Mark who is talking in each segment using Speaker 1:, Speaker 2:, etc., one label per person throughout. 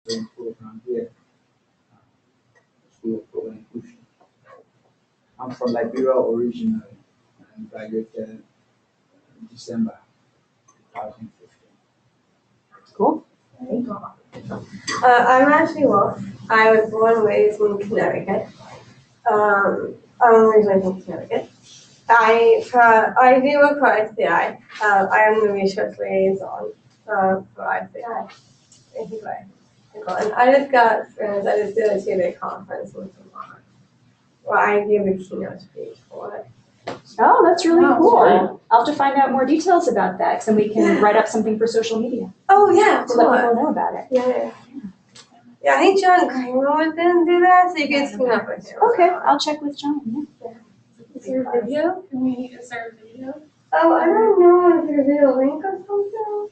Speaker 1: Going school from here, School of Global Inclusion. I'm from Liberia originally and graduated in December 2015.
Speaker 2: Cool.
Speaker 3: I'm actually Wolf. I was born and raised in Connecticut. I'm originally from Connecticut. I do work for ICI. I am the research liaison for ICI. Anyway, and I just did a 2-day conference with Vermont where I gave a keynote speech for it.
Speaker 2: Oh, that's really cool.
Speaker 1: Great.
Speaker 2: I'll have to find out more details about that, because then we can write up something for social media
Speaker 3: Oh yeah,
Speaker 2: to let people know about it.
Speaker 3: Yeah. Yeah, I think John Kramer didn't do that, so you can team up with him.
Speaker 2: Okay, I'll check with John. Yeah.
Speaker 4: Is there a video? Is there a video?
Speaker 3: Oh, I don't know if there's a link or something.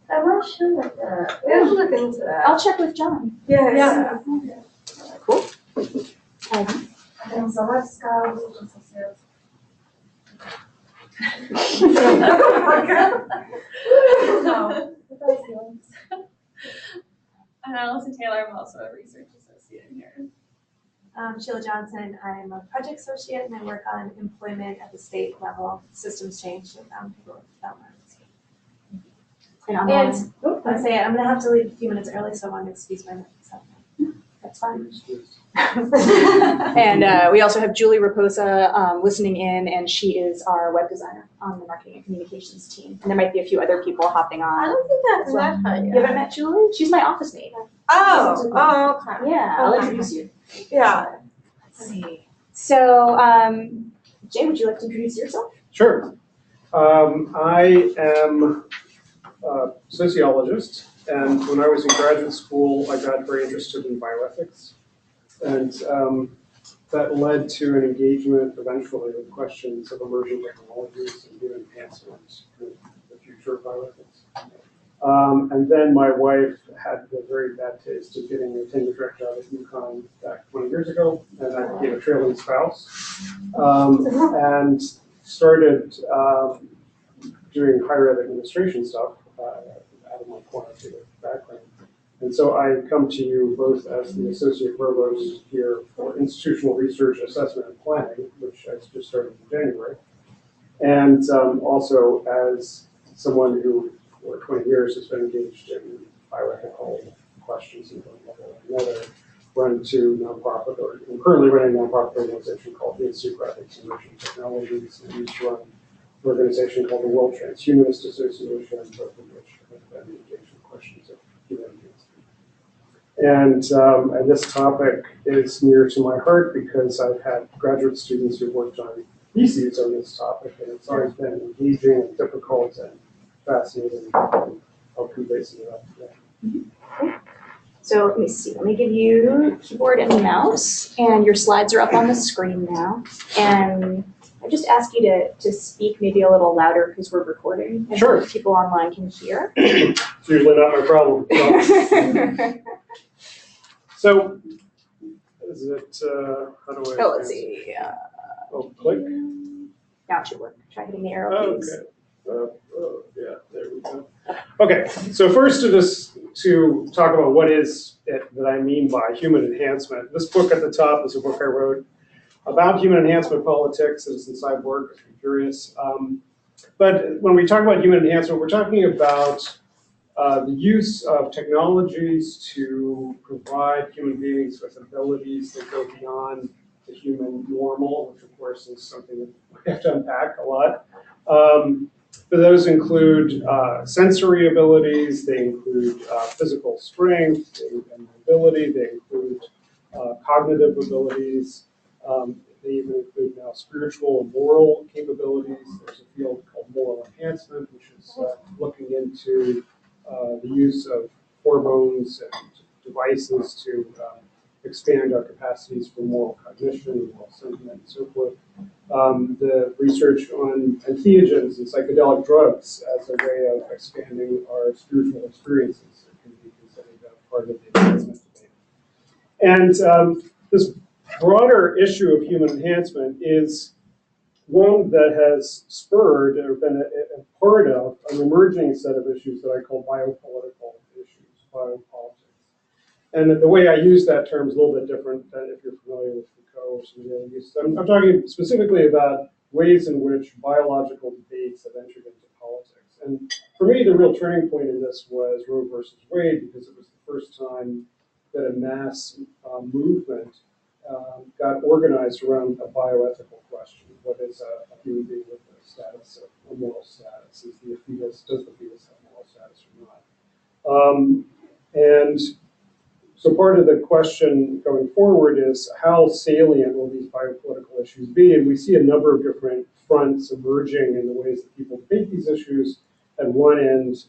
Speaker 3: I'm not sure about that. We have to look into that.
Speaker 2: I'll check with John.
Speaker 3: Yeah.
Speaker 2: Cool.
Speaker 4: And Allison Taylor, I'm also a research associate here.
Speaker 5: Sheila Johnson, I'm a project associate and I work on employment at the state level, systems change with people with development.
Speaker 2: And I'm
Speaker 5: I'm gonna have to leave a few minutes early, so I want to excuse my minutes. So that's fine.
Speaker 2: And we also have Julie Raposa listening in, and she is our web designer on the marketing and communications team. And there might be a few other people hopping
Speaker 3: I
Speaker 2: on.
Speaker 3: don't think I've met her
Speaker 2: You
Speaker 3: yet.
Speaker 2: haven't met Julie? She's my office mate.
Speaker 3: Oh, okay.
Speaker 2: Yeah, I'll introduce you.
Speaker 3: Yeah.
Speaker 2: Let's see. So, Jay, would you like to introduce yourself?
Speaker 6: Sure. I am a sociologist, and when I was in graduate school, I got very interested in bioethics. And that led to an engagement eventually with questions of emerging technologies and human enhancement and the future of bioethics. And then my wife had the very bad taste of getting a tenure track job at UConn back 20 years ago, and I became a trailing spouse, and started doing higher ed administration stuff out of my quantitative background. And so I come to you both as the Associate Provost here for Institutional Research Assessment and Planning, which I just started in January, and also as someone who for 20 years has been engaged in bioethical questions in one level or another, run to nonprofit, or I'm currently running a nonprofit organization called the Institute for Ethics and Emerging Technologies, and we used to run an organization called the World Transhumanist Association, both of which have been engaged in questions of human enhancement. And this topic is near to my heart because I've had graduate students who worked on theses on this topic, and it's always been engaging and difficult and fascinating. I'll convey some of that today.
Speaker 2: So let me see. Let me give you keyboard and mouse, and your slides are up on the screen now. And I just ask you to speak maybe a little louder because we're recording, and
Speaker 6: Sure.
Speaker 2: people online can hear.
Speaker 6: It's usually not my problem. So, is it, how do I?
Speaker 2: Oh, let's see.
Speaker 6: Oh, click?
Speaker 2: Now it should work. Try hitting the arrow keys.
Speaker 6: Okay. Yeah, there we go. Okay, so first to talk about what is it that I mean by human enhancement. This book at the top is a book I wrote about human enhancement politics. It's inside work, if you're curious. But when we talk about human enhancement, we're talking about the use of technologies to provide human beings with abilities that go beyond the human normal, which of course is something that we have to unpack a lot. But those include sensory abilities, they include physical strength and mobility, they include cognitive abilities, they even include now spiritual and moral capabilities. There's a field called moral enhancement, which is looking into the use of hormones and devices to expand our capacities for moral cognition, moral sentiment, and so forth. The research on entheogens and psychedelic drugs as a way of expanding our spiritual experiences can be considered a part of the enhancement debate. And this broader issue of human enhancement is one that has spurred or been a part of an emerging set of issues that I call biopolitical issues, biopolitics. And the way I use that term is a little bit different than if you're familiar with Foucault or some of the other uses. I'm talking specifically about ways in which biological debates have entered into politics. And for me, the real turning point in this was Roe versus Wade, because it was the first time that a mass movement got organized around a bioethical question. What is a human being with a status of a moral status? Does the fetus have moral status or not? And so part of the question going forward is how salient will these biopolitical issues be? And we see a number of different fronts emerging in the ways that people debate these issues. At one end,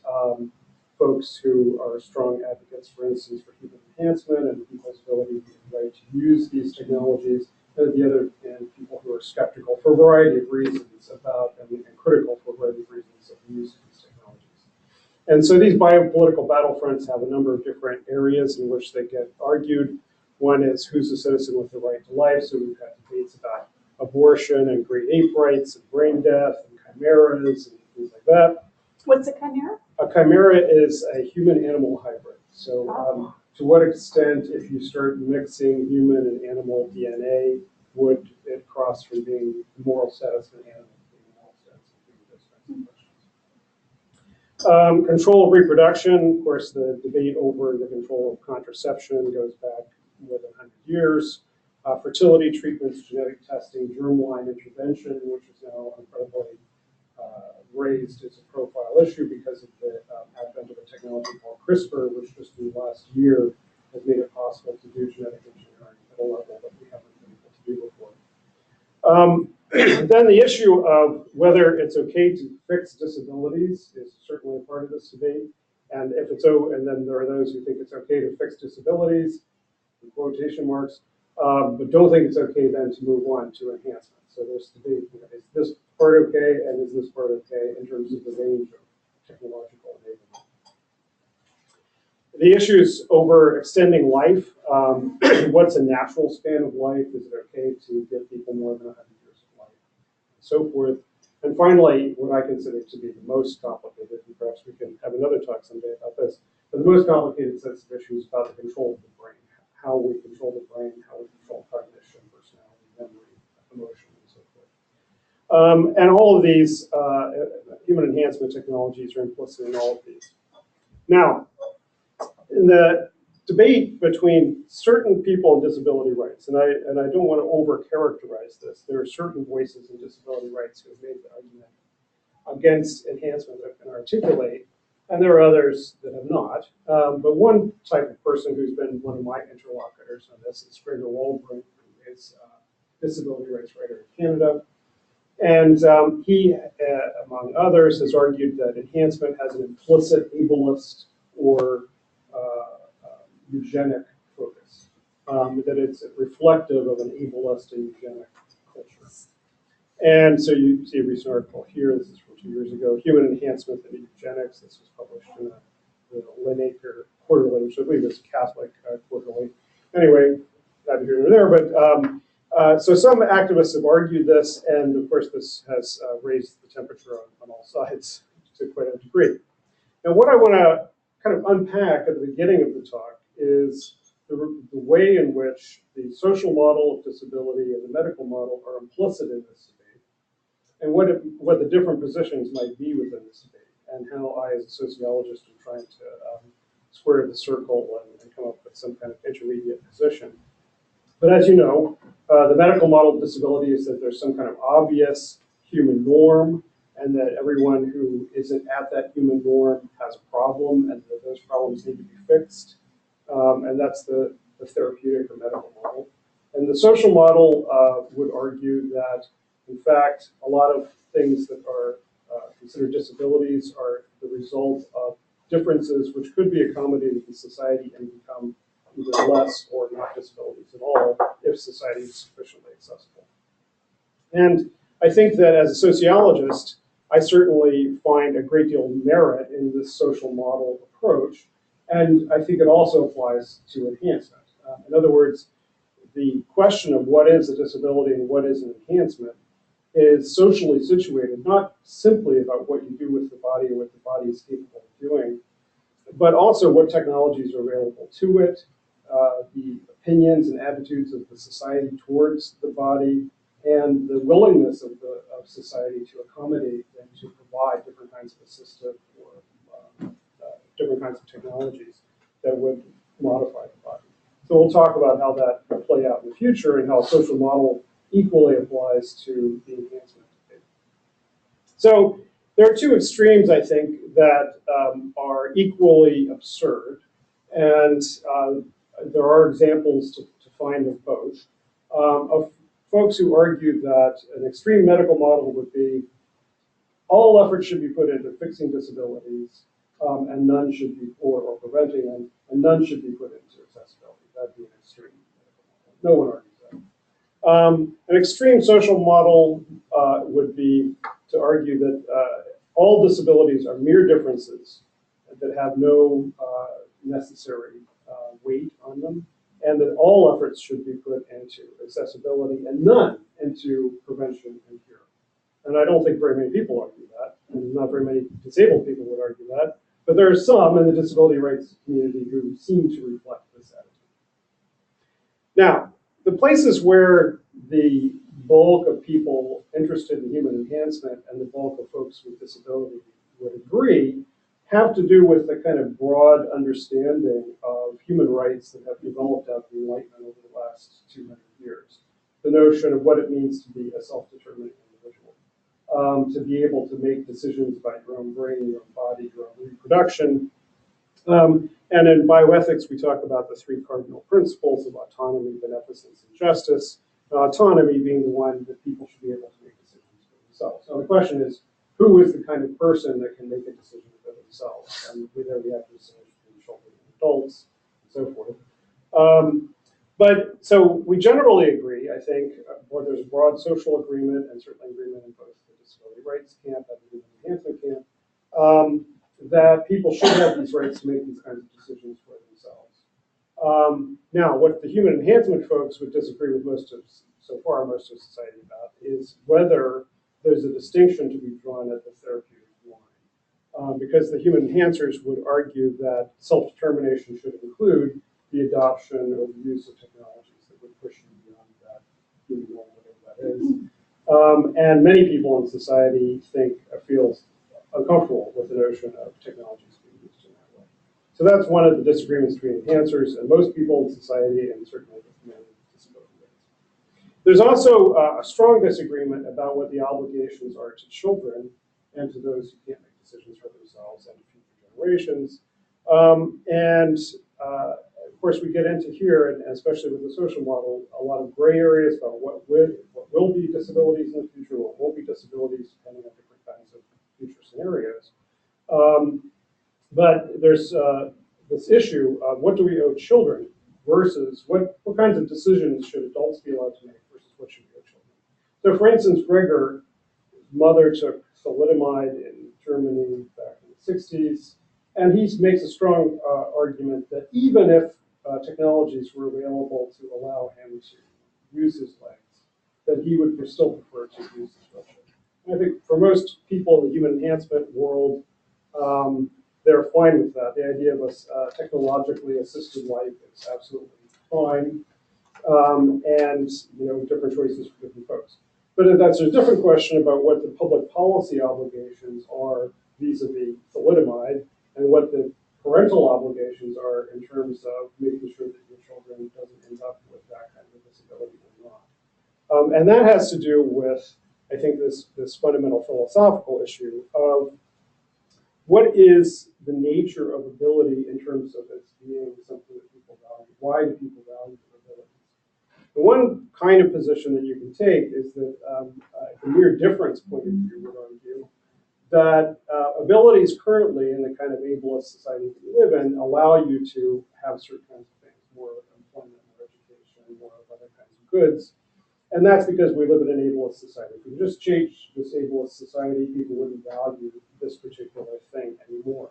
Speaker 6: folks who are strong advocates, for instance, for human enhancement and people's ability and right to use these technologies. And at the other end, people who are skeptical for a variety of reasons about, and critical for a variety of reasons of the use of these technologies. And so these biopolitical battlefronts have a number of different areas in which they get argued. One is who's a citizen with the right to life. So we've had debates about abortion and great ape rights and brain death and chimeras and things like that.
Speaker 2: What's a chimera?
Speaker 6: A chimera is a human-animal hybrid. So to what extent, if you start mixing human and animal DNA, would it cross from being moral status of an animal to being moral status of human? Those kinds of questions. Control of reproduction, of course, the debate over the control of contraception goes back more than 100 years. Fertility treatments, genetic testing, germline intervention, which is now incredibly raised as a profile issue because of the advent of a technology called CRISPR, which just in the last year has made it possible to do genetic engineering at a level that we haven't been able to do before. Then the issue of whether it's okay to fix disabilities is certainly a part of this debate. And if it's and then there are those who think it's okay to fix disabilities, in quotation marks, but don't think it's okay then to move on to enhancement. So there's debate, is this part okay and is this part okay in terms of the range of technological enablement. The issues over extending life, what's a natural span of life? Is it okay to give people more than 100 years of life? And so forth. And finally, what I consider to be the most complicated, and perhaps we can have another talk someday about this, but the most complicated sets of issues about the control of the brain, how we control the brain, how we control cognition, personality, memory, emotion, and so forth. And all of these human enhancement technologies are implicit in all of these. Now, in the debate between certain people and disability rights, and I don't want to over-characterize this, there are certain voices in disability rights who have made the argument against enhancement that can articulate, and there are others that have not. But one type of person who's been one of my interlocutors on this is Gregor Waldron, who is a disability rights writer in Canada. And he, among others, has argued that enhancement has an implicit ableist or eugenic focus, that it's reflective of an ableist and eugenic culture. And so you see a recent article here, this is from 2 years ago, Human Enhancement and Eugenics. This was published in the Linacre Quarterly, which I believe is a Catholic quarterly. Anyway, not here nor there, but so some activists have argued this, and of course this has raised the temperature on all sides to quite a degree. Now what I want to kind of unpack at the beginning of the talk is the way in which the social model of disability and the medical model are implicit in this debate, and what the different positions might be within this debate, and how I, as a sociologist, am trying to square the circle and come up with some kind of intermediate position. But as you know, the medical model of disability is that there's some kind of obvious human norm, and that everyone who isn't at that human norm has a problem, and that those problems need to be fixed. And that's the therapeutic or medical model. And the social model would argue that, in fact, a lot of things that are considered disabilities are the result of differences which could be accommodated in society and become either less or not disabilities at all if society is sufficiently accessible. And I think that as a sociologist, I certainly find a great deal of merit in this social model approach, and I think it also applies to enhancement. In other words, the question of what is a disability and what is an enhancement is socially situated, not simply about what you do with the body or what the body is capable of doing, but also what technologies are available to it, the opinions and attitudes of the society towards the body, and the willingness of society to accommodate and to provide different kinds of assistive or different kinds of technologies that would modify the body. So we'll talk about how that will play out in the future and how a social model equally applies to the enhancement debate. So there are two extremes, I think, that are equally absurd, and there are examples to find of both, of folks who argue that an extreme medical model would be all effort should be put into fixing disabilities, and none should be, or preventing them, and none should be put into accessibility. That'd be an extreme. No one argues that. An extreme social model would be to argue that all disabilities are mere differences that have no necessary weight on them, and that all efforts should be put into accessibility and none into prevention and cure. And I don't think very many people argue that, and not very many disabled people would argue that, but there are some in the disability rights community who seem to reflect this attitude. Now, the places where the bulk of people interested in human enhancement and the bulk of folks with disability would agree have to do with the kind of broad understanding of human rights that have developed out of the Enlightenment over the last 200 years. The notion of what it means to be a self-determined individual, to be able to make decisions about your own brain, your own body, your own reproduction. And in bioethics, we talk about the three cardinal principles of autonomy, beneficence, and justice. Autonomy being the one that people should be able to make decisions for themselves. So the question is, who is the kind of person that can make a decision for themselves? And there we have this between children and adults, and so forth. But so we generally agree, I think, or there's broad social agreement and certainly agreement in both the disability rights camp and the enhancement camp, that people should have these rights to make these kinds of decisions for themselves. Now, what the human enhancement folks would disagree with most of society about is whether there's a distinction to be drawn at the therapeutic line. Because the human enhancers would argue that self-determination should include the adoption or the use of technologies that would push you beyond that human norm, whatever that is. And many people in society feel uncomfortable with the notion of technologies being used in that way. So that's one of the disagreements between enhancers and most people in society, and certainly with men with disability rights. There's also a strong disagreement about what the obligations are to children and to those who can't make decisions for themselves and to future generations. Of course, we get into here, and especially with the social model, a lot of gray areas about what will be disabilities in the future, what won't be disabilities, depending on different kinds of future scenarios. But there's this issue of what do we owe children versus what kinds of decisions should adults be allowed to make versus what should we owe children. So for instance, Gregor's mother took thalidomide in Germany back in the 60s, and he makes a strong argument that even if technologies were available to allow him to use his legs, that he would still prefer to use his wheelchair. I think for most people in the human enhancement world, they're fine with that. The idea of a technologically assisted life is absolutely fine, and different choices for different folks. But that's a different question about what the public policy obligations are vis-a-vis thalidomide, and what the parental obligations are in terms of making sure that your children doesn't end up with that kind of disability or not. And that has to do with, I think, this fundamental philosophical issue of what is the nature of ability in terms of its being something that people value. Why do people value abilities? The one kind of position that you can take is that the mere difference point of view would argue that abilities currently in the kind of ableist society that we live in allow you to have certain kinds of things, more employment, more education, more of other kinds of goods. And that's because we live in an ableist society. If we just change this ableist society, people wouldn't value this particular thing anymore.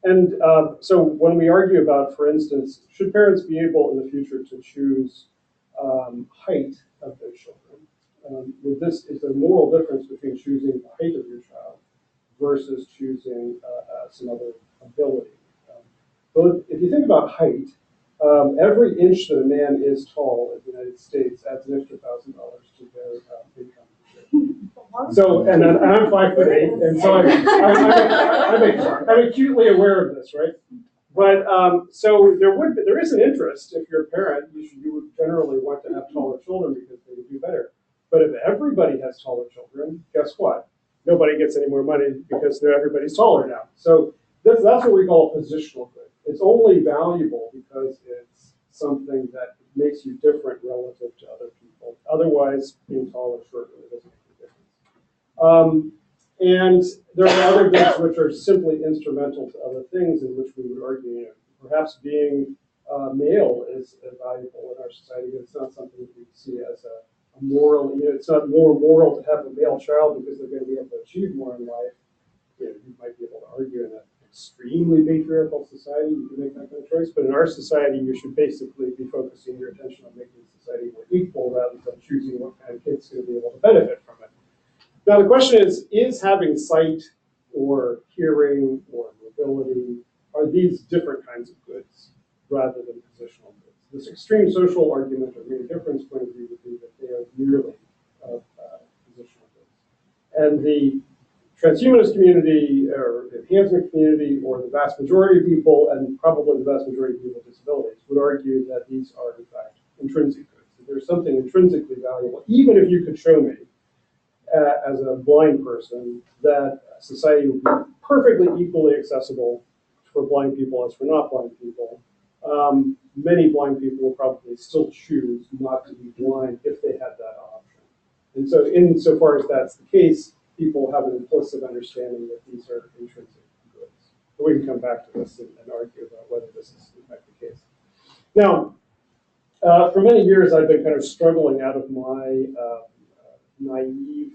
Speaker 6: And so when we argue about, for instance, should parents be able in the future to choose height of their children, is there a moral difference between choosing the height of your child versus choosing some other ability? But if you think about height, every inch that a man is tall in the United States adds an extra $1,000 to their income. So, and I'm 5'8", and so I'm acutely aware of this, right? But so there is an interest. If you're a parent, you would generally want to have taller children because they would do better. But if everybody has taller children, guess what? Nobody gets any more money because everybody's taller now. So that's what we call a positional good. It's only valuable because it's something that makes you different relative to other people. Otherwise, being tall or short really doesn't make a difference. And there are other goods which are simply instrumental to other things in which we would argue, perhaps being male is valuable in our society. It's not something that we see as a moral, it's not more moral to have a male child because they're going to be able to achieve more in life. You might be able to argue in an extremely patriarchal society, you can make that kind of choice. But in our society, you should basically be focusing your attention on making society more equal rather than choosing what kind of kid's going to be able to benefit from it. Now the question is having sight or hearing or mobility, are these different kinds of goods rather than positional goods? This extreme social argument or mere difference point of view would be that they are merely positional goods. And the transhumanist community or the enhancement community or the vast majority of people, and probably the vast majority of people with disabilities, would argue that these are in fact intrinsic goods. That there's something intrinsically valuable, even if you could show me as a blind person that society would be perfectly equally accessible for blind people as for not blind people. Many blind people will probably still choose not to be blind if they had that option. And so insofar as that's the case, people have an implicit understanding that these are intrinsic goods. But we can come back to this and argue about whether this is in fact the case. Now, for many years, I've been kind of struggling out of my naive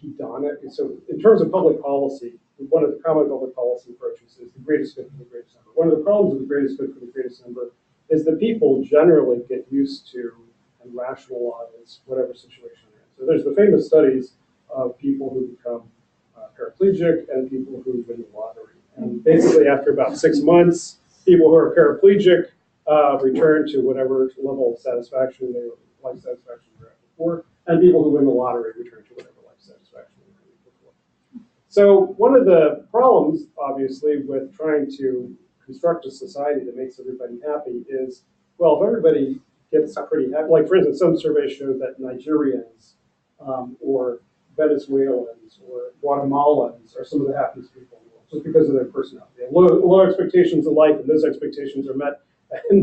Speaker 6: hedonic. So in terms of public policy, one of the common public policy approaches is the greatest good for the greatest number. One of the problems with the greatest good for the greatest number is that people generally get used to and rationalize whatever situation they're in. So there's the famous studies of people who become paraplegic and people who win the lottery. And basically after about 6 months, people who are paraplegic return to whatever level of satisfaction life satisfaction they were at before, and people who win the lottery return to whatever life satisfaction they were at before. So one of the problems, obviously, with trying to construct a society that makes everybody happy is, well, if everybody gets pretty happy, like for instance, some surveys show that Nigerians or Venezuelans or Guatemalans are some of the happiest people in the world, just because of their personality. They have low expectations of life, and those expectations are met, and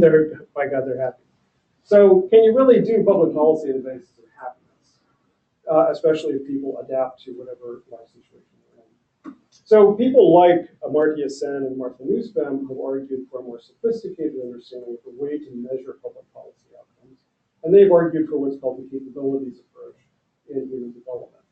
Speaker 6: by God, they're happy. So can you really do public policy on the basis of happiness, especially if people adapt to whatever life situation they're in? So people like Amartya Sen and Martha Nussbaum have argued for a more sophisticated understanding of the way to measure public policy outcomes, and they've argued for what's called the capabilities approach in human development.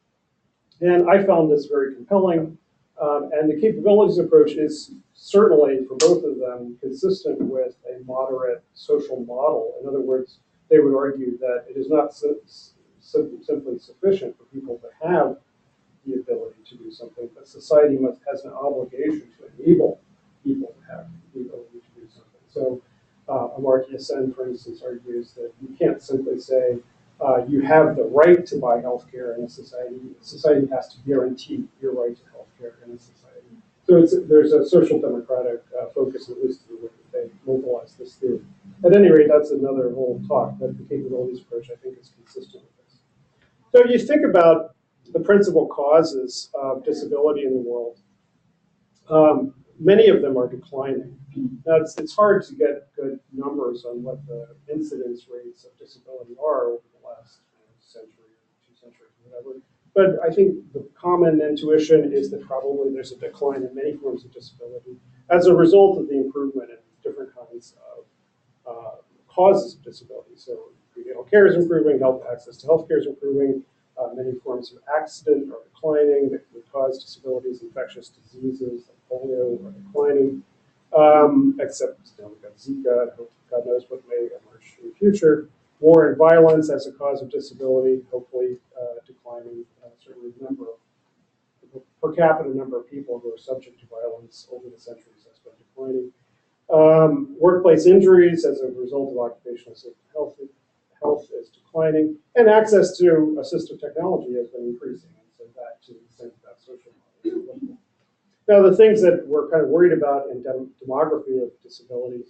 Speaker 6: And I found this very compelling, and the capabilities approach is certainly, for both of them, consistent with a moderate social model. In other words, they would argue that it is not simply sufficient for people to have the ability to do something, but society has an obligation to enable people to have the ability to do something. So Amartya Sen, for instance, argues that you can't simply say you have the right to buy healthcare in a society. Society has to guarantee your right to healthcare in a society. So there's a social democratic focus, at least in the way that they mobilize this theory. At any rate, that's another whole talk, but the capabilities approach, I think, is consistent with this. So if you think about the principal causes of disability in the world, many of them are declining. Now, it's hard to get good numbers on what the incidence rates of disability are over the last century or 2 centuries, or whatever. But I think the common intuition is that probably there's a decline in many forms of disability as a result of the improvement in different kinds of causes of disability. So prenatal care is improving, health access to health care is improving, many forms of accident are declining that would cause disabilities, infectious diseases like polio are declining, except we've got Zika, God knows what may emerge in the future. War and violence as a cause of disability, hopefully declining. Certainly the number of per capita number of people who are subject to violence over the centuries has been declining. Workplace injuries as a result of occupational health is declining, and access to assistive technology has been increasing. And so that, to the extent that social model. Now, the things that we're kind of worried about in demography of disability,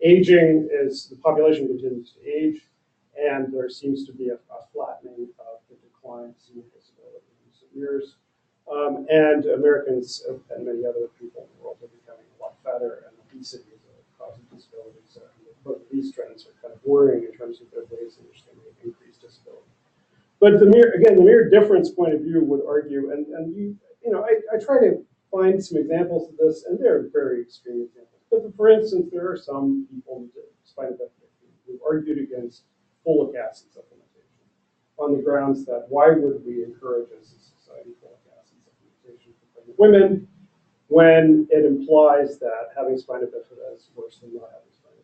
Speaker 6: aging is, the population continues to age, and there seems to be a flattening of the decline of senior disability in recent years. And Americans and many other people in the world are becoming a lot fatter, and obesity is a cause of disability. So both of these trends are kind of worrying in terms of the ways in which they may increase disability. But the mere difference point of view would argue, and I try to find some examples of this, and they're very extreme examples. But for instance, there are some people with spina bifida who argued against folic acid supplementation on the grounds that why would we encourage as a society folic acid supplementation for pregnant women when it implies that having spina bifida is worse than not having spina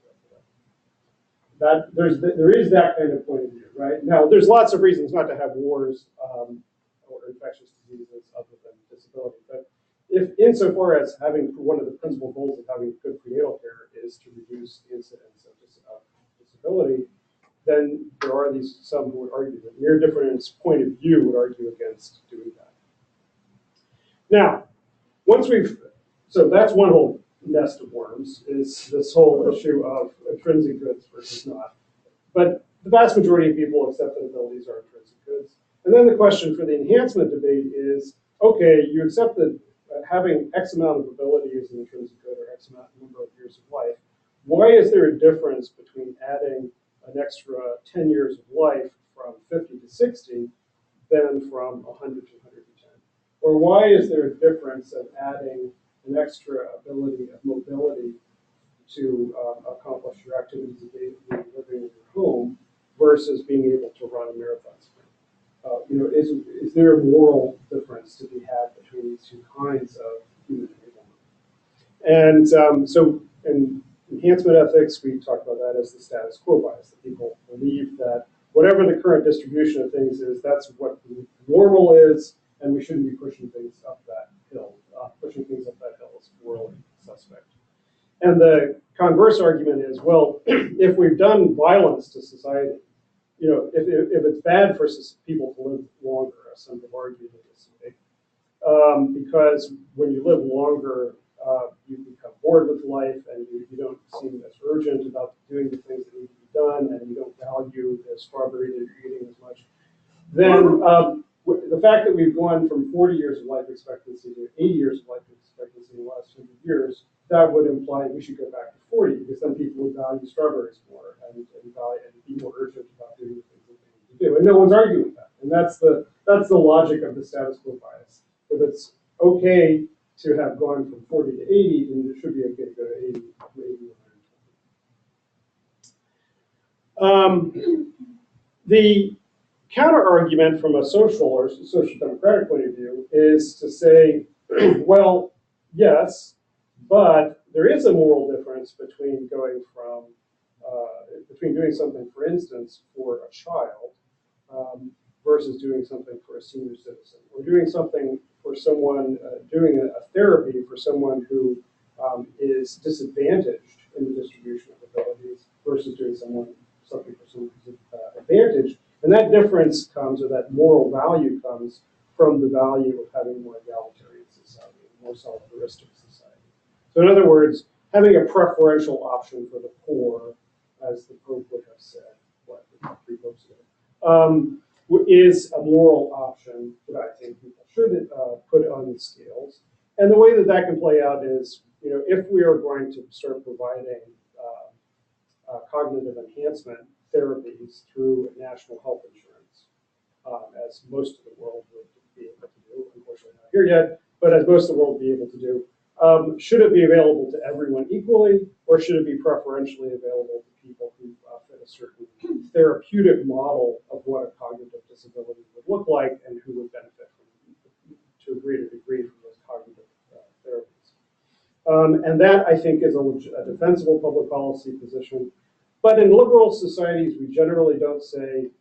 Speaker 6: bifida. There is that kind of point of view, right? Now, there's lots of reasons not to have wars or infectious diseases other than disability, but if insofar as having one of the principal goals of having good prenatal care is to reduce the incidence of disability, then there are some who would argue that mere difference point of view would argue against doing that. Now, so that's one whole nest of worms, is this whole issue of intrinsic goods versus not. But the vast majority of people accept that abilities are intrinsic goods. And then the question for the enhancement debate is, okay, you accept that having X amount of ability is an intrinsic good or X amount number of years of life. Why is there a difference between adding an extra 10 years of life from 50 to 60 than from 100 to 110? Or why is there a difference of adding an extra ability of mobility to accomplish your activities of daily living in your home versus being able to run a marathon sprint? Is there a moral difference to be had between these two kinds of human enablement? And so in enhancement ethics, we talk about that as the status quo bias, that people believe that whatever the current distribution of things is, that's what the normal is, and we shouldn't be pushing things up that hill. Pushing things up that hill is morally suspect. And the converse argument is, well, if we've done violence to society, if it's bad for people to live longer, as some have argued in this debate, because when you live longer, you become bored with life, and you don't seem as urgent about doing the things that need to be done, and you don't value the strawberry that you're eating as much. Then the fact that we've gone from 40 years of life expectancy to 80 years of life expectancy in the last 100 years, that would imply we should go back to 40, because then people would value strawberries more and be more urgent about doing the things that they need to do. And no one's arguing that. And that's the logic of the status quo bias. If it's okay to have gone from 40 to 80, then it should be okay to go to 80 to 120. The counter argument from a social or social democratic point of view is to say, well, yes, but there is a moral difference between going from between doing something, for instance, for a child versus doing something for a senior citizen, or doing something for someone, doing a therapy for someone who is disadvantaged in the distribution of abilities versus doing something for someone who's advantaged. And that difference comes, or that moral value comes, from the value of having more egalitarian society, more solidaristic society. So in other words, having a preferential option for the poor, as the Pope would have said, 3 popes ago, is a moral option that I think people should put on the scales. And the way that that can play out is, if we are going to start providing cognitive enhancement therapies through national health insurance, as most of the world would be able to do, unfortunately not here yet, but as most of the world would be able to do, should it be available to everyone equally, or should it be preferentially available to people who fit a certain therapeutic model of what a cognitive disability would look like and who would benefit from, to a greater degree, from those cognitive therapies? And that, I think, is a defensible public policy position. But in liberal societies, we generally don't say,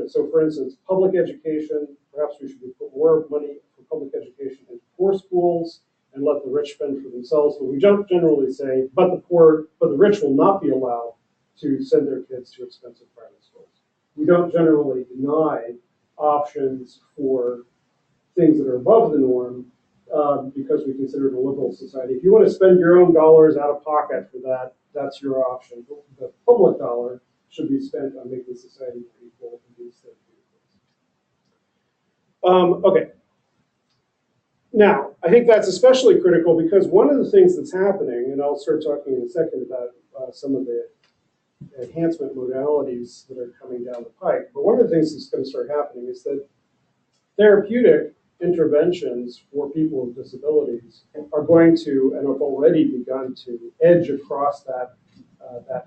Speaker 6: so for instance, public education, perhaps we should put more money for public education into poor schools and let the rich spend for themselves. But we don't generally say, but the rich will not be allowed to send their kids to expensive private schools. We don't generally deny options for things that are above the norm because we consider it a liberal society. If you want to spend your own dollars out of pocket for that, that's your option. The public dollar should be spent on making society more equal in these things. Okay. Now, I think that's especially critical because one of the things that's happening, and I'll start talking in a second about some of the enhancement modalities that are coming down the pike, but one of the things that's going to start happening is that therapeutic interventions for people with disabilities are going to, and have already begun to, edge across that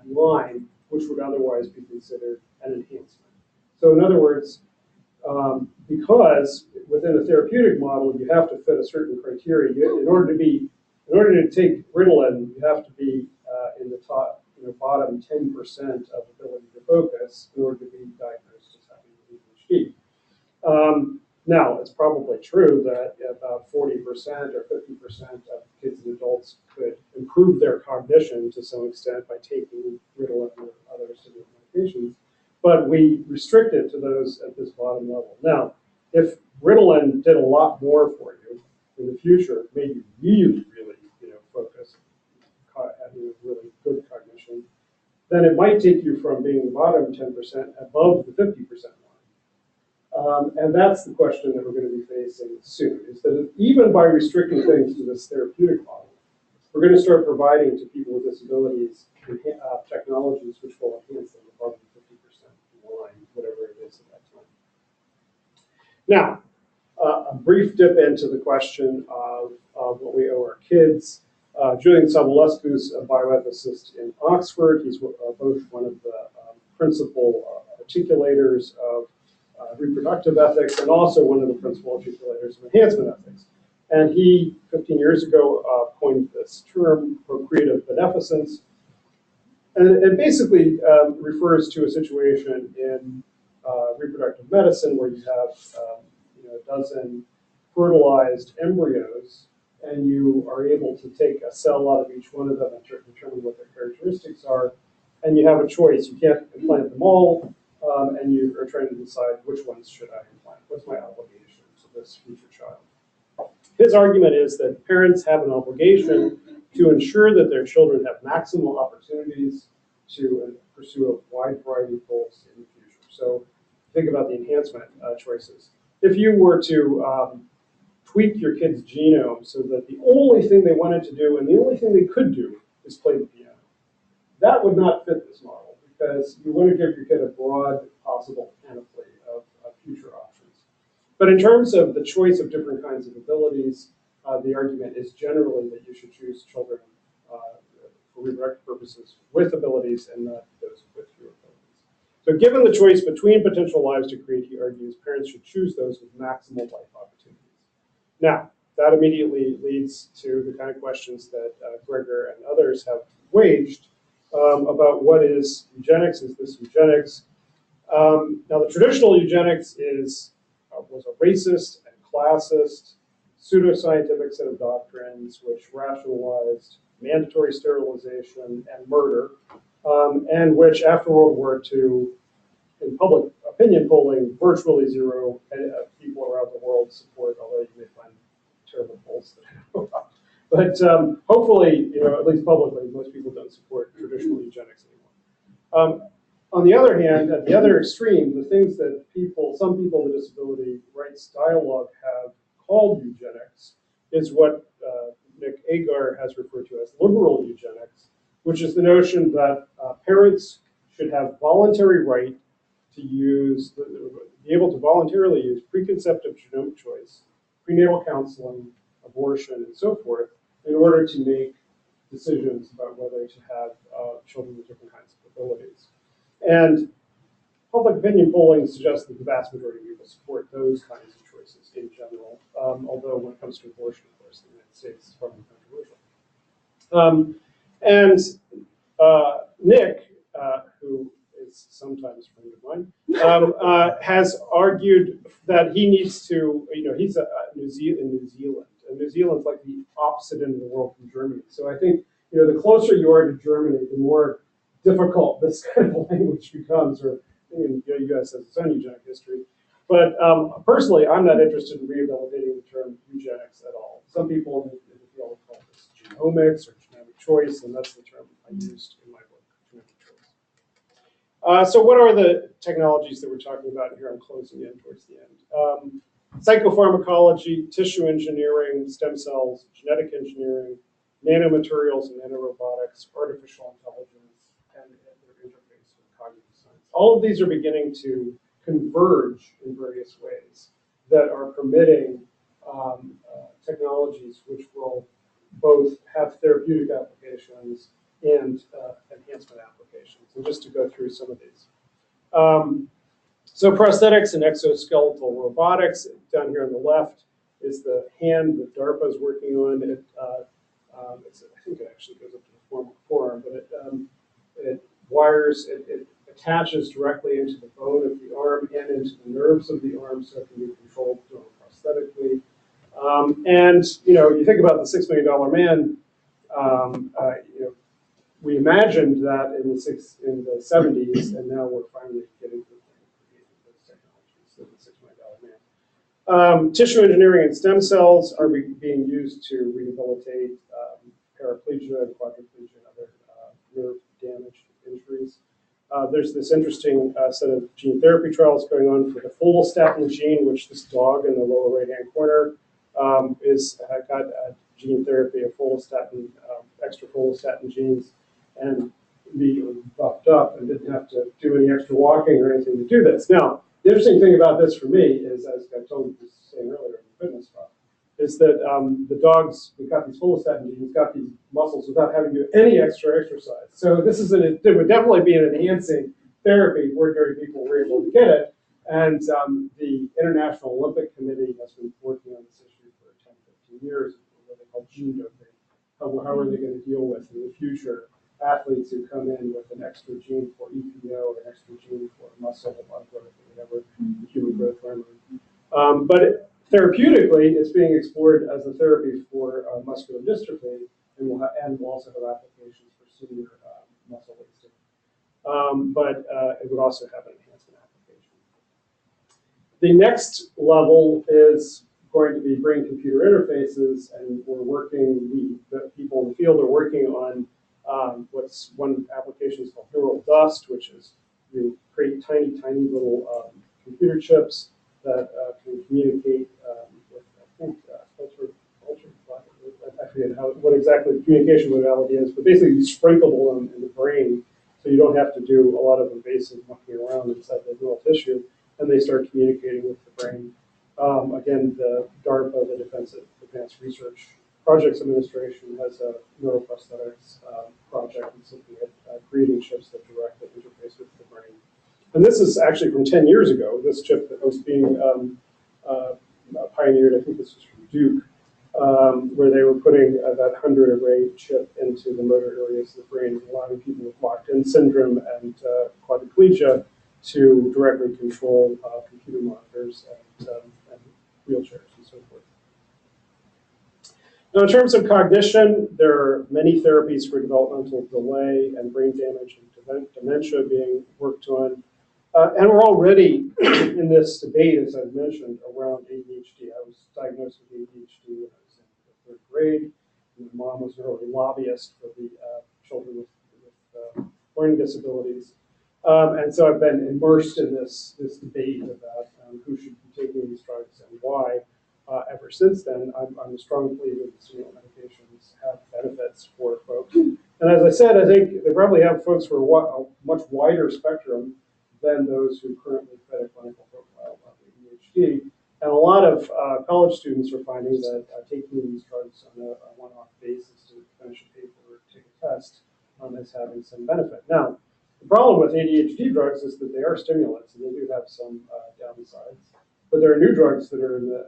Speaker 6: line, which would otherwise be considered an enhancement. So in other words, because within a therapeutic model, you have to fit a certain criteria. In order to take Ritalin, you have to be in the top, bottom 10% of ability to focus in order to be diagnosed as having ADHD. Now, it's probably true that about 40% or 50% of kids and adults could improve their cognition to some extent by taking Ritalin or other stimulant medications, but we restrict it to those at this bottom level. Now, if Ritalin did a lot more for you in the future, made you really, focus, having really good cognition, then it might take you from being the bottom 10% above the 50% line. And that's the question that we're going to be facing soon, is that even by restricting things to this therapeutic model, we're going to start providing to people with disabilities technologies which will enhance them above the 50% line, whatever it is at that time. Now, a brief dip into the question of what we owe our kids. Julian Sobolescu's a bioethicist in Oxford. He's both one of the principal articulators of reproductive ethics and also one of the principal articulators of enhancement ethics. And he, 15 years ago, coined this term, procreative beneficence. And it basically refers to a situation in reproductive medicine where you have a dozen fertilized embryos, and you are able to take a cell out of each one of them and determine what their characteristics are, and you have a choice. You can't implant them all, and you are trying to decide which ones should I implant. What's my obligation to this future child? His argument is that parents have an obligation to ensure that their children have maximal opportunities to pursue a wide variety of goals in the future. So think about the enhancement choices. If you were to tweak your kid's genome so that the only thing they wanted to do and the only thing they could do is play the piano, that would not fit this model because you want to give your kid a broad possible panoply of future options. But in terms of the choice of different kinds of abilities, the argument is generally that you should choose children for reproductive purposes with abilities and not those with fewer abilities. So given the choice between potential lives to create, he argues, parents should choose those with maximal life opportunities. Now, that immediately leads to the kind of questions that Gregor and others have waged about what is eugenics. Is this eugenics? Now, the traditional eugenics was a racist and classist, pseudoscientific set of doctrines which rationalized mandatory sterilization and murder, and which after World War II, in public opinion polling, virtually zero people around the world support, although you may find terrible polls that I know about. But hopefully, at least publicly, most people don't support traditional eugenics anymore. On the other hand, at the other extreme, the things that some people with disability rights dialogue have called eugenics is what Nick Agar has referred to as liberal eugenics, which is the notion that parents should have voluntary right to be able to voluntarily use preconceptive genomic choice, prenatal counseling, abortion, and so forth, in order to make decisions about whether to have children with different kinds of abilities. And public opinion polling suggests that the vast majority of people support those kinds of choices in general, although when it comes to abortion, of course, in the United States, it's probably controversial. Nick, who is sometimes a friend of mine, has argued that he needs to, he's in New Zealand. And New Zealand's like the opposite end of the world from Germany. So I think, the closer you are to Germany, the more difficult this kind of language becomes, or the U.S. has its own eugenic history. But personally, I'm not interested in rehabilitating the term eugenics at all. Some people in the field call this genomics or genomic choice, and that's the term I used in my book, genomic choice. So what are the technologies that we're talking about here? I'm closing in towards the end. Psychopharmacology, tissue engineering, stem cells, genetic engineering, nanomaterials and nanorobotics, artificial intelligence, and their interface with cognitive science. All of these are beginning to converge in various ways that are permitting technologies which will both have therapeutic applications and enhancement applications. And just to go through some of these. So prosthetics and exoskeletal robotics, down here on the left is the hand that DARPA is working on. I think it actually goes up to the forearm, but it wires, it attaches directly into the bone of the arm and into the nerves of the arm, so it can be controlled prosthetically. And you think about the $6 million man. We imagined that in the 70s, and now we're finally getting to the point of creating those technologies. So the $6 million man. Tissue engineering and stem cells are being used to rehabilitate paraplegia and quadriplegia and other nerve damage injuries. There's this interesting set of gene therapy trials going on for the follistatin gene, which this dog in the lower right-hand corner got gene therapy of follistatin, extra follistatin genes, and be buffed up and didn't have to do any extra walking or anything to do this. Now, the interesting thing about this for me is, as I told you saying earlier in the fitness talk, is that the dogs who got these follistatin genes got these muscles without having to do any extra exercise. So this is it would definitely be an enhancing therapy if ordinary people were able to get it. And the International Olympic Committee has been working on this issue for 10, 15 years, what they call gene doping. How are they going to deal with in the future athletes who come in with an extra gene for EPO, an extra gene for muscle, blood growth, or whatever, human growth hormone. But therapeutically, it's being explored as a therapy for muscular dystrophy, and will also have applications for senior muscle wasting. But it would also have an enhancement application. The next level is going to be brain-computer interfaces, and the people in the field are working on what's one application is called neural dust, which is you create tiny little computer chips that can communicate with, I think, I forget what exactly the communication modality is, but basically you sprinkle them in the brain so you don't have to do a lot of invasive mucking around inside the neural tissue, and they start communicating with the brain. Again, the DARPA, the Defense Advanced Research Projects Administration, has a neuroprosthetics project that's looking at creating chips that directly interface with the brain. And this is actually from 10 years ago, this chip that was being pioneered, I think this was from Duke, where they were putting that 100 array chip into the motor areas of the brain, allowing people with locked-in syndrome and quadriplegia to directly control computer monitors and wheelchairs and so forth. Now, in terms of cognition, there are many therapies for developmental delay and brain damage and dementia being worked on. And we're already in this debate, as I've mentioned, around ADHD. I was diagnosed with ADHD when I was in the 3rd grade. And my mom was an early lobbyist for the children with learning disabilities. And so I've been immersed in this debate about who should be taking these drugs and why. Ever since then, I'm a strong believer that stimulant medications have benefits for folks. And as I said, I think they probably have folks for a much wider spectrum than those who currently fit a clinical profile of ADHD. And a lot of college students are finding that taking these drugs on a one-off basis to finish a paper or take a test is having some benefit. Now, the problem with ADHD drugs is that they are stimulants, and they do have some downsides. But there are new drugs that are in the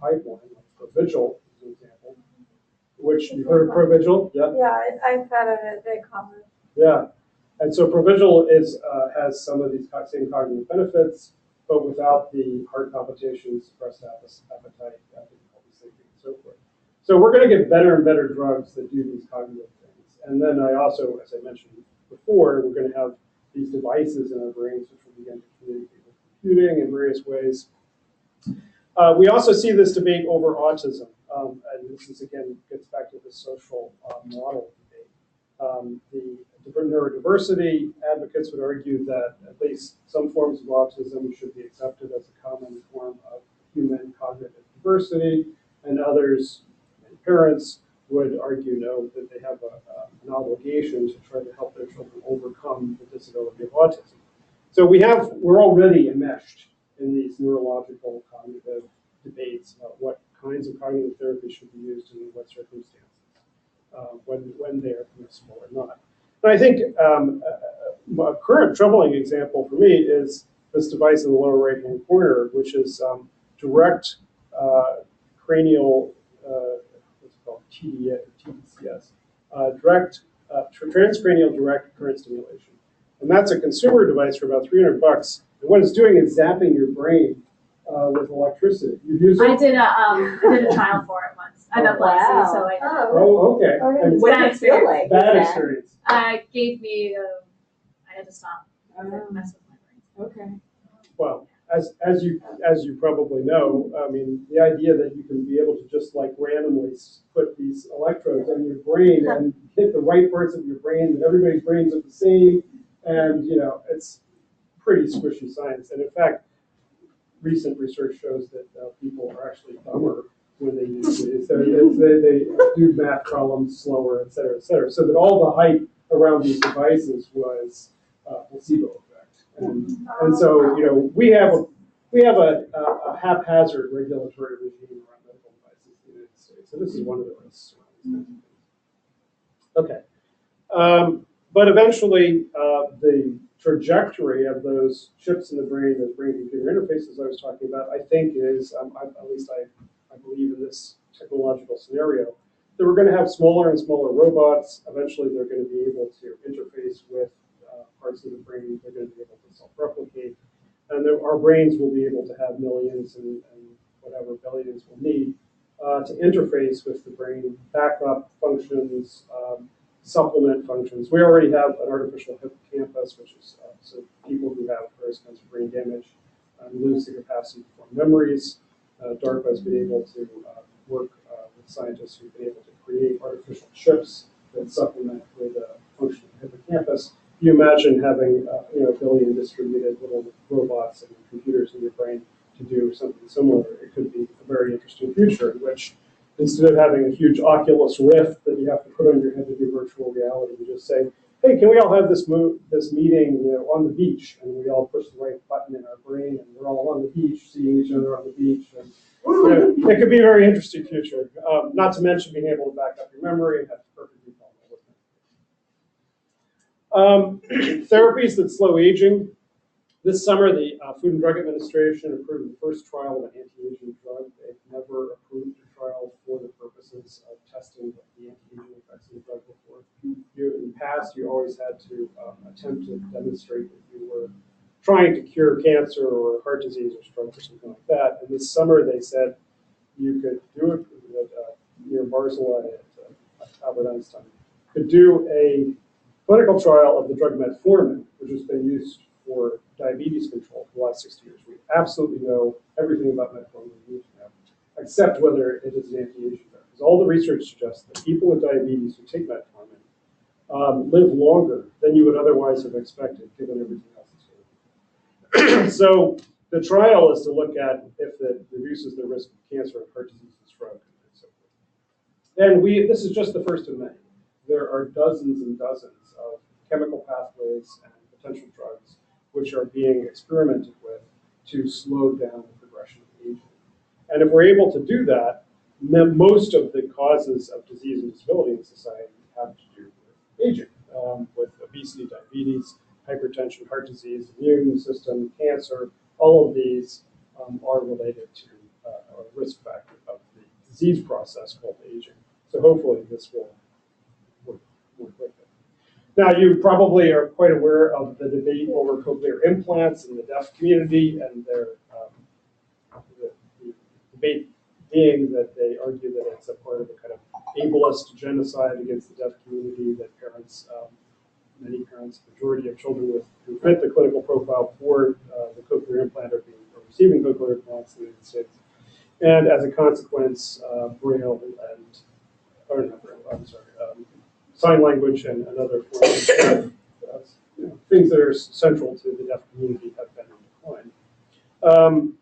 Speaker 6: pipeline, like Provigil, as an example, which you've heard of Provigil? Yeah.
Speaker 3: Yeah, I've heard of it. Very common.
Speaker 6: Yeah, and so Provigil has some of these same cognitive benefits, but without the heart palpitations, suppressed appetite, difficulty sleeping, and so forth. So we're going to get better and better drugs that do these cognitive things. And then I also, as I mentioned before, we're going to have these devices in our brains which will begin to communicate with computing in various ways. We also see this debate over autism. And this is, again, gets back to the social model debate. The neurodiversity advocates would argue that at least some forms of autism should be accepted as a common form of human cognitive diversity, and others, and parents, would argue no, that they have an obligation to try to help their children overcome the disability of autism. So we're already enmeshed in these neurological cognitive debates about what kinds of cognitive therapy should be used and in what circumstances, when they are permissible or not. And I think a current troubling example for me is this device in the lower right-hand corner, which is direct cranial, what's it called, TDCS, transcranial direct current stimulation. And that's a consumer device for about $300. And what it's doing is zapping your brain with electricity. You've used it?
Speaker 4: I did a trial for it once. I'm epilepsy,
Speaker 2: Wow.
Speaker 4: so I
Speaker 6: Oh, okay. And
Speaker 2: What did it feel like?
Speaker 6: bad
Speaker 2: Yeah.
Speaker 6: experience.
Speaker 4: gave me I had to stop. It messed with my brain.
Speaker 2: Okay.
Speaker 6: Well, as you probably know, I mean, the idea that you can be able to just like randomly put these electrodes on your brain and hit the right parts of your brain, and everybody's brains are the same, and it's pretty squishy science. And in fact, recent research shows that people are actually dumber when they use these. They do math problems slower, et cetera, et cetera. So that all the hype around these devices was placebo effect. And so, we have a haphazard regulatory regime around medical devices in the United States. So this is one of the risks. Okay. But eventually, the trajectory of those chips in the brain, those brain-computer interfaces I was talking about, I think is, at least I believe in this technological scenario, that we're going to have smaller and smaller robots. Eventually, they're going to be able to interface with parts of the brain. They're going to be able to self-replicate. And our brains will be able to have millions and whatever billions we'll need to interface with the brain, backup functions, supplement functions. We already have an artificial hippocampus, which is so people who have various kinds of brain damage lose the capacity to form memories. DARPA has been able to work with scientists who've been able to create artificial chips that supplement with a functional hippocampus. You imagine having a billion distributed little robots and computers in your brain to do something similar. It could be a very interesting future in which instead of having a huge Oculus Rift that you have to put on your head to do virtual reality, you just say, hey, can we all have this meeting on the beach? And we all push the right button in our brain, and we're all on the beach, seeing each other on the beach. And it could be a very interesting future. Not to mention being able to back up your memory and have perfect recall. Therapies that slow aging. This summer, the Food and Drug Administration approved the first trial of an anti-aging drug. They've never approved a trial for the purposes of testing the anti-aging effects of the drug before. In the past, you always had to attempt to demonstrate that you were trying to cure cancer or heart disease or stroke or something like that. And this summer, they said you could do it near Barzilai at Albert Einstein, could do a clinical trial of the drug metformin, which has been used for diabetes control for the last 60 years. We absolutely know everything about metformin we need to know, except whether it is an anti-aging drug. Because all the research suggests that people with diabetes who take metformin live longer than you would otherwise have expected, given everything else that's going on. So the trial is to look at if it reduces the risk of cancer and heart disease and stroke and so forth. And this is just the first of many. There are dozens and dozens of chemical pathways and potential drugs which are being experimented with to slow down the progression of aging. And if we're able to do that, most of the causes of disease and disability in society have to do with aging, with obesity, diabetes, hypertension, heart disease, immune system, cancer. All of these are related to a risk factor of the disease process called aging. So hopefully this will work with it. Now, you probably are quite aware of the debate over cochlear implants in the deaf community, and the debate being that they argue that it's a part of a kind of ableist genocide against the deaf community, that parents, many parents, the majority of children who fit the clinical profile for the cochlear implant are receiving cochlear implants in the United States. And as a consequence, Braille and, or not Braille, I'm sorry, sign language and other forms of things that are central to the deaf community have been in decline.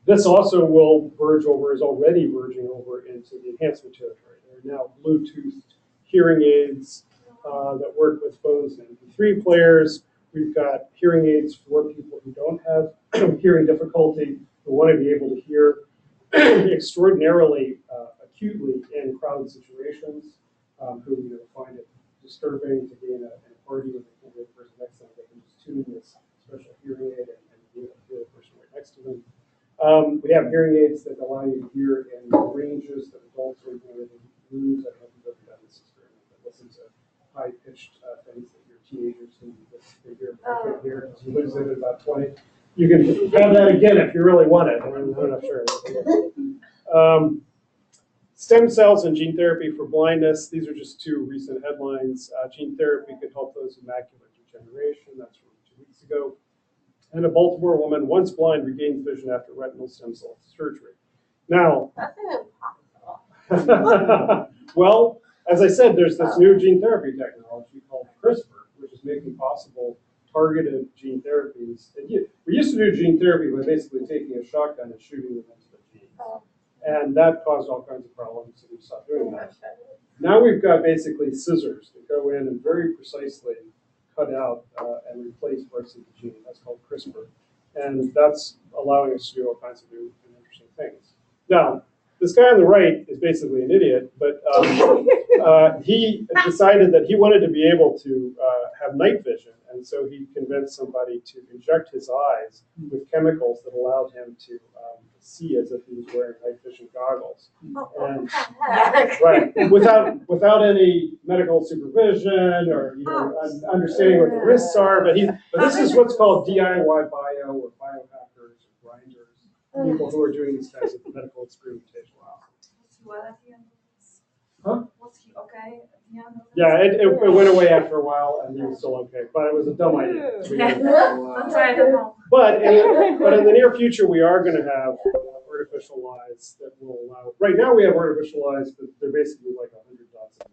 Speaker 6: This also will verge over, is already verging over into the enhancement territory. There are now Bluetooth hearing aids that work with phones and MP3 players. We've got hearing aids for people who don't have hearing difficulty, who want to be able to hear extraordinarily acutely in crowded situations, who find it disturbing to be in a party with the person next to them. They can just tune this special hearing aid and hear the person right next to them. We have hearing aids that allow you to hear in ranges that adults are going to use. I don't know if you've ever done this experiment, but listen to high-pitched things that your teenagers can hear. You lose it at about 20. You can have that again if you really want it. I'm not sure. Stem cells and gene therapy for blindness. These are just two recent headlines. Gene therapy could help those with macular degeneration. That's from 2 weeks ago. And a Baltimore woman, once blind, regains vision after retinal stem cell surgery. Now,
Speaker 3: That's impossible.
Speaker 6: well, as I said, there's this new gene therapy technology called CRISPR, which is making possible targeted gene therapies. We used to do gene therapy by basically taking a shotgun and shooting them into the genes. And that caused all kinds of problems, so we stopped doing that. Now we've got basically scissors that go in and very precisely cut out and replace parts of the gene. That's called CRISPR. And that's allowing us to do all kinds of new and interesting things. Now, this guy on the right is basically an idiot, but he decided that he wanted to be able to have night vision, and so he convinced somebody to inject his eyes with chemicals that allowed him to see as if he was wearing night vision goggles. And, right, without any medical supervision or understanding what the risks are, but this is what's called DIY bio or biohackers or grinders, people who are doing these kinds of medical experimentation. Huh?
Speaker 4: Was he okay at the end of this?
Speaker 6: Yeah, it went away after a while, and he was still okay. But it was a dumb idea.
Speaker 4: I'm trying to help.
Speaker 6: But in the near future, we are going to have artificial eyes that will allow. Right now, we have artificial eyes, but they're basically like 100 dots on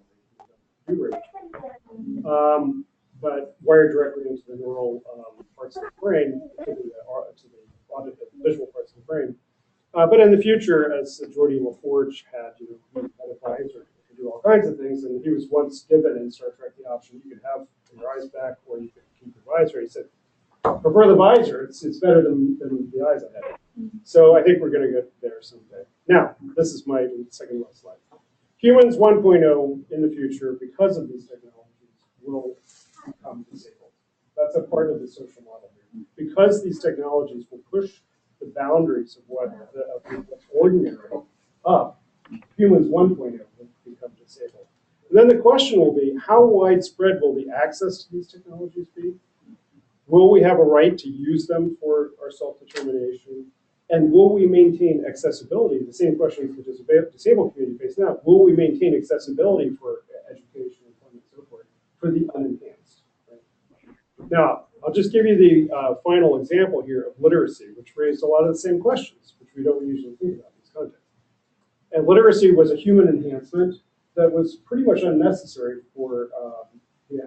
Speaker 6: the computer. But wired directly into the neural parts of the brain, to the auditive visual parts of the brain. But in the future, as Geordie LaForge had, he had a visor to do all kinds of things, and he was once given in Star Trek the option: you could have your eyes back, or you could keep your visor. He said, "Prefer the visor. It's better than the eyes I had." So I think we're going to get there someday. Now, this is my second last slide. Humans 1.0 in the future, because of these technologies, will become disabled. That's a part of the social model here. Because these technologies will push the boundaries of what's ordinary up, humans 1.0 will become disabled. And then the question will be, how widespread will the access to these technologies be? Will we have a right to use them for our self-determination? And will we maintain accessibility? The same questions the disabled community face now. Will we maintain accessibility for education, employment, and so forth for the unenhanced? Right? Now, I'll just give you the final example here of literacy, which raised a lot of the same questions, which we don't usually think about in this context. And literacy was a human enhancement that was pretty much unnecessary for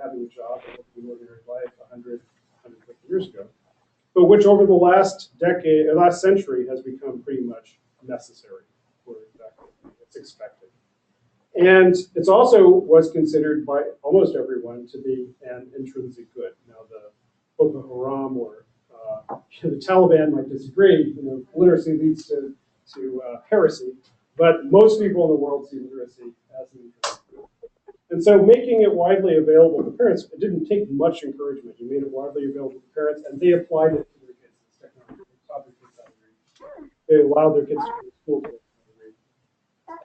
Speaker 6: having a job in ordinary life 100, 150 years ago, but which over the last century has become pretty much necessary for exactly it's expected. And it's also was considered by almost everyone to be an intrinsic good. Now, the Boko Haram or the Taliban might disagree. Literacy leads to heresy, but most people in the world see literacy as an intrinsic good. And so making it widely available to parents, it didn't take much encouragement. You made it widely available to parents, and they applied it to their kids. This technology, they taught their kids how to read. They allowed their kids to go to school to read.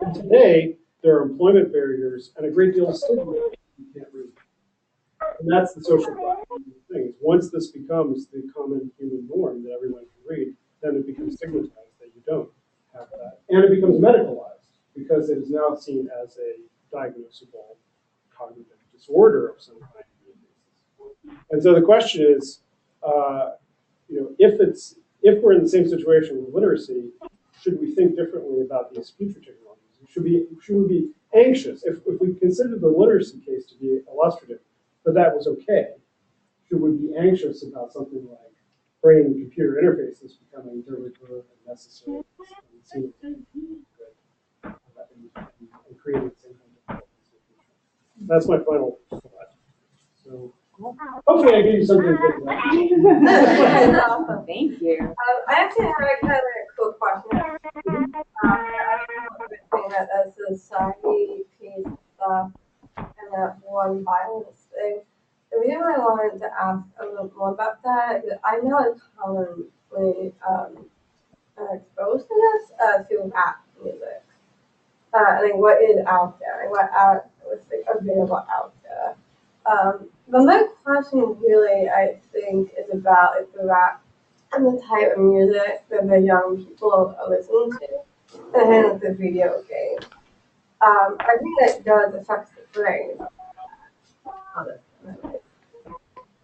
Speaker 6: And today, there are employment barriers and a great deal of stigma that you can't read. And that's the social thing. Once this becomes the common human norm that everyone can read, then it becomes stigmatized that you don't have that. and it becomes medicalized because it is now seen as a diagnosable cognitive disorder of some kind. And so the question is, if we're in the same situation with literacy, should we think differently about these future technologies? Should we be anxious if we consider the literacy case to be illustrative, that was okay? Should we be anxious about something like brain and computer interfaces becoming de rigueur and necessary and seen as good and creating the same kind of institution? That's my final slide. So hopefully I gave you something to think about.
Speaker 3: That's awesome.
Speaker 2: Thank you.
Speaker 3: I actually have a kind of a cool question. I don't know that as a society piece of stuff and that one violence thing. The reason why I wanted to ask a little more about that is I'm not commonly exposed to this through rap music. Like what is out there, what's like available out there. But my question really, I think, is about like the rap and the type of music that the young people are listening to, and then the video game. I think that does affect the brain.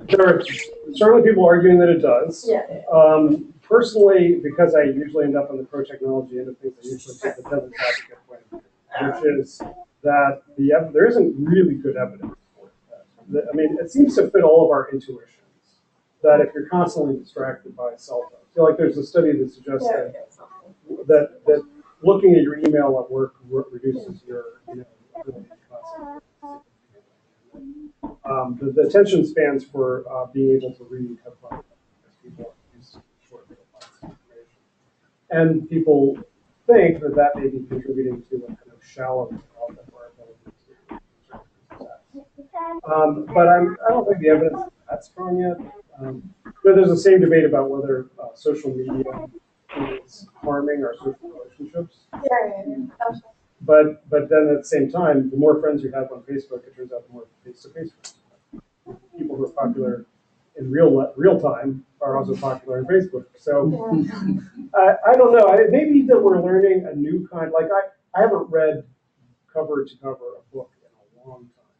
Speaker 6: There are certainly people arguing that it does.
Speaker 3: Yeah.
Speaker 6: Personally, because I usually end up on the pro-technology end of things, I usually take the devil's advocate point of view, which is that there isn't really good evidence for it. I mean, it seems to fit all of our intuitions that if you're constantly distracted by a cell phone, I feel like there's a study that suggests that looking at your email at work reduces your ability to concentrate. The attention spans for being able to read have gone up because people are used to short little bites of information. And people think that may be contributing to a kind of shallow development of our ability to but I don't think the evidence is that strong yet. There's the same debate about whether social media is harming our social relationships.
Speaker 3: Yeah.
Speaker 6: But then at the same time, the more friends you have on Facebook, it turns out the more face-to-face friends you have. People who are popular in real time are also popular on Facebook. So I don't know. Maybe that we're learning a new kind. Like I haven't read cover to cover a book in a long time,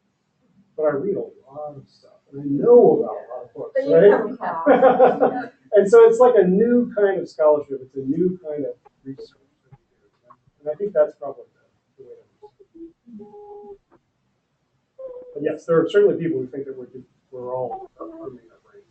Speaker 6: but I read a lot of stuff and I know about a lot of books, right? And so it's like a new kind of scholarship. It's a new kind of research that we do, and I think that's probably the way to. But yes, there are certainly people who think that we're all harming our brains.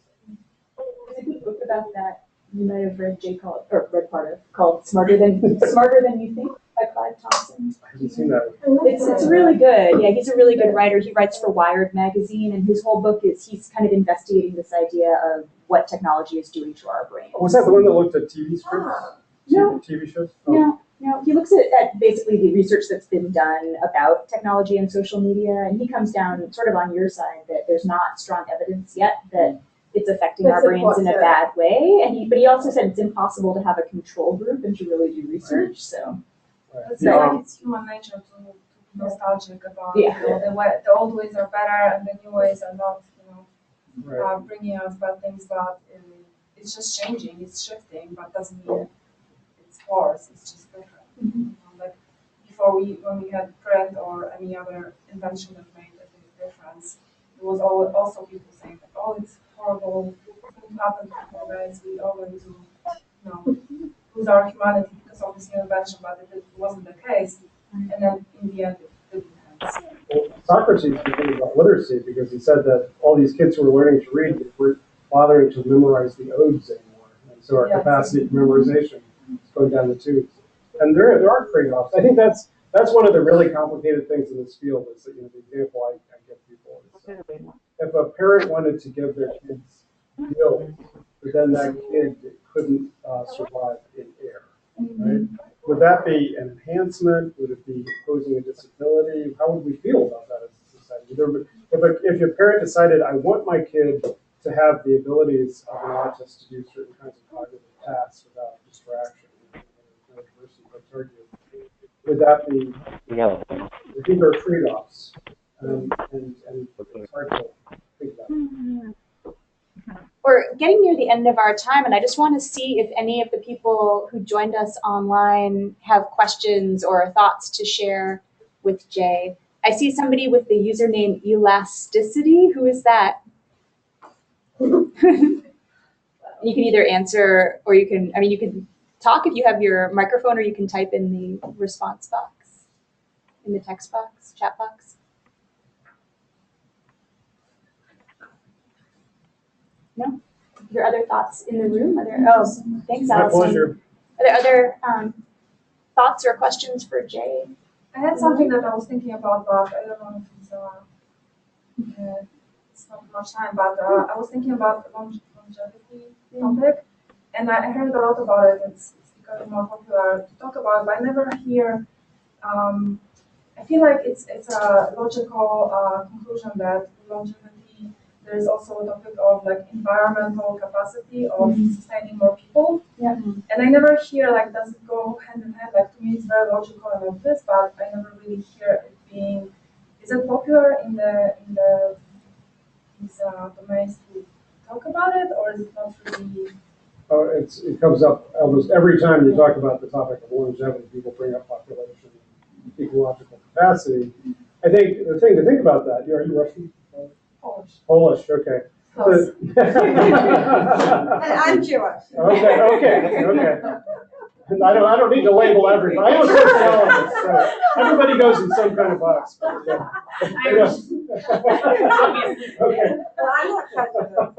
Speaker 2: There's a good book about that you might have read, read part of, called Smarter Than You Think by Clive Thompson.
Speaker 6: I haven't seen that.
Speaker 2: It's really good. Yeah, he's a really good writer. He writes for Wired magazine, and his whole book is he's kind of investigating this idea of what technology is doing to our brains.
Speaker 6: Was that the one that looked at TV scripts?
Speaker 2: No.
Speaker 6: TV shows?
Speaker 2: Oh. No, he looks at basically the research that's been done about technology and social media, and he comes down sort of on your side that there's not strong evidence yet that it's affecting our brains in a bad way. But he also said it's impossible to have a control group and to really do research. So
Speaker 4: it's like it's human nature to be nostalgic about the old ways are better and the new ways are not, bringing out bad things. But it's just changing, it's shifting, but doesn't mean it's worse. It's just different. Like before, when we had print or any other invention that made a big difference, there was also people saying that, oh, it's horrible, it happened to guys, we all going to, lose our humanity because of this new invention, but it wasn't the case. And then in the end, it didn't happen.
Speaker 6: Well, Socrates was thinking about literacy because he said that all these kids who were learning to read weren't bothering to memorize the odes anymore, and so our capacity for memorization is going down the tubes. And there are trade-offs. I think that's one of the really complicated things in this field is that, the example I give people is if a parent wanted to give their kids skills, but then that kid couldn't survive in air, right? Would that be an enhancement? Would it be imposing a disability? How would we feel about that as a society? If your parent decided, I want my kid to have the abilities of an autist to do certain kinds of cognitive tasks without distraction, would that be?
Speaker 7: No.
Speaker 6: I think there are trade-offs, and it's hard to think about.
Speaker 2: we're getting near the end of our time, and I just want to see if any of the people who joined us online have questions or thoughts to share with Jay. I see somebody with the username Elasticity. Who is that? You can either answer, or you can talk if you have your microphone, or you can type in the response box, in the text box, chat box. No? Your other thoughts in the room? Thanks, Allison.
Speaker 6: My pleasure.
Speaker 2: Are there other thoughts or questions for Jay?
Speaker 4: I had something that I was thinking about, but I don't know if it's not much time, but I was thinking about the longevity topic, and I heard a lot about it. It's becoming more popular to talk about it, but I never hear, I feel like it's a logical conclusion that longevity, there's also a topic of like environmental capacity of sustaining more people.
Speaker 2: Yeah.
Speaker 4: And I never hear like, does it go hand in hand? Like to me it's very logical and obvious, but I never really hear it being, is it popular in these domains to talk about it, or is it not really?
Speaker 6: Oh, it comes up almost every time you talk about the topic of longevity. People bring up population, ecological capacity. I think the thing to think about that. Are you Russian? Polish. Okay.
Speaker 3: Close. And I'm Jewish.
Speaker 6: Okay. And I don't need to label everybody. I'm a sociologist, so everybody goes in some kind of box. Okay.
Speaker 3: Well, I'm not prejudiced.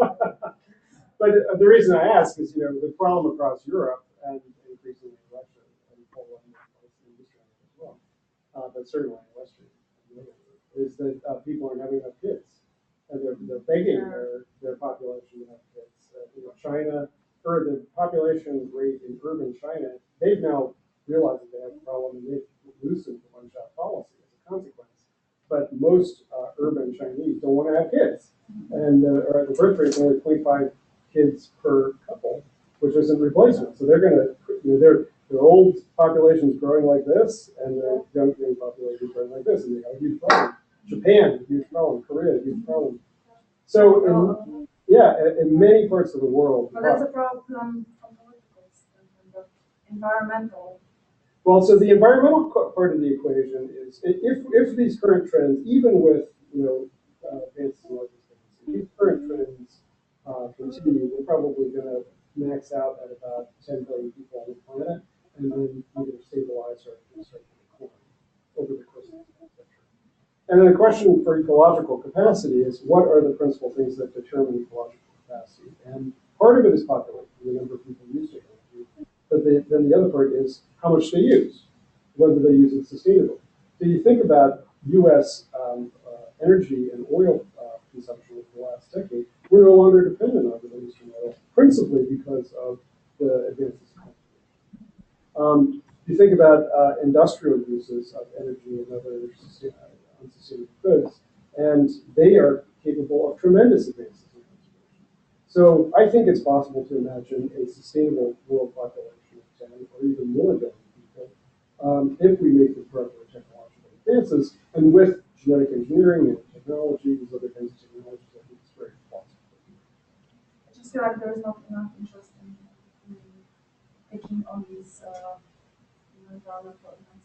Speaker 6: But the reason I ask is, the problem across Europe and increasingly Russia and Poland and Eastern as well, but certainly in Western Europe, is that people aren't having enough kids. And they're begging their population to have kids. China, or the population rate in urban China, they've now realized that they have a problem, and they've loosened the one-child policy as a consequence. But most urban Chinese don't want to have kids, and the birth rate is only 0.5 kids per couple, which isn't replacement. So they're going to, their old population is growing like this, and their young population is growing like this, and they have a huge problem. Japan, a huge problem. Korea, a huge problem. So, in many parts of the world.
Speaker 4: But that's a problem from political standpoint, environmental.
Speaker 6: Well, so the environmental part of the equation is if these current trends, even with advances in life expectancy, these current trends continue, we're probably going to max out at about 10 billion people on the planet, and then either stabilize or start to decline over the course of the next century. And then the question for ecological capacity is, what are the principal things that determine ecological capacity? And part of it is population, the number of people used to energy. But then the other part is how much they use, whether they use it sustainably. So you think about U.S. Energy and oil consumption over the last decade, we're no longer dependent on Middle Eastern oil, principally because of the advances in cultivation. You think about industrial uses of energy and other unsustainable goods, and they are capable of tremendous advances in conservation. So I think it's possible to imagine a sustainable world population of 10 or even more billion people if we make the appropriate technological advances, and with genetic engineering and technology, these other kinds of technologies, I think it's very possible.
Speaker 4: I just feel like there is not enough interest in taking on these environmental enhancements.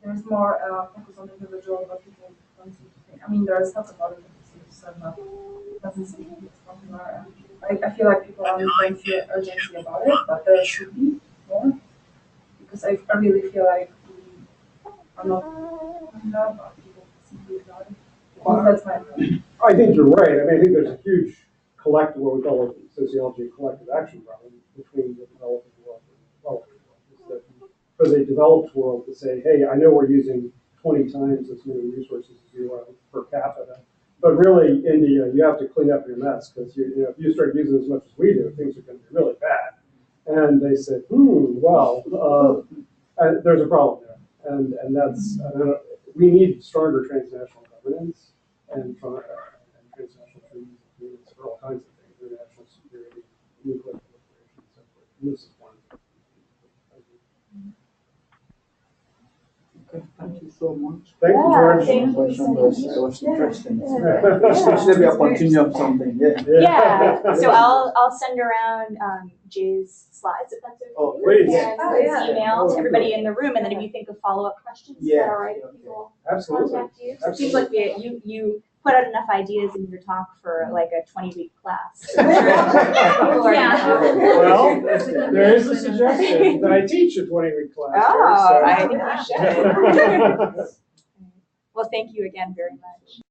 Speaker 4: There's more focus on individual, but people don't seem to think. I mean, there's talk about it, but it doesn't seem to be as popular. I feel like people don't feel urgency about it, but there should be more, because I really feel like we are not talking about people simply about it. That's my opinion.
Speaker 6: I think you're right. I mean, I think there's a huge collective, what we call in sociology, a collective action problem between the developing world and the developing world. Is that for the developed world to say, hey, I know we're using 20 times as many resources as you are per capita, but really, India, you have to clean up your mess, because if you start using as much as we do, things are going to be really bad. And they said, there's a problem there, and that's we need stronger transnational governance and transnational treaties and agreements for all kinds of things, international security, nuclear proliferation, and so forth. And this is one.
Speaker 1: Okay, thank you so much.
Speaker 6: Thank you, George.
Speaker 1: question was interesting. Should there be a continuum something? Yeah.
Speaker 2: Yeah, so I'll send around Jay's slides if that's okay.
Speaker 1: Oh,
Speaker 6: please.
Speaker 2: And
Speaker 3: yeah.
Speaker 2: email to everybody in the room, and then if you think of follow-up questions, is that all right if people
Speaker 6: Absolutely.
Speaker 2: contact you? So it seems like you put out enough ideas in your talk for like a 20-week class.
Speaker 3: Yeah.
Speaker 6: Well, there is a suggestion that I teach a 20-week class.
Speaker 2: Oh,
Speaker 6: here,
Speaker 2: I think you should.
Speaker 6: so.
Speaker 2: Well, thank you again very much.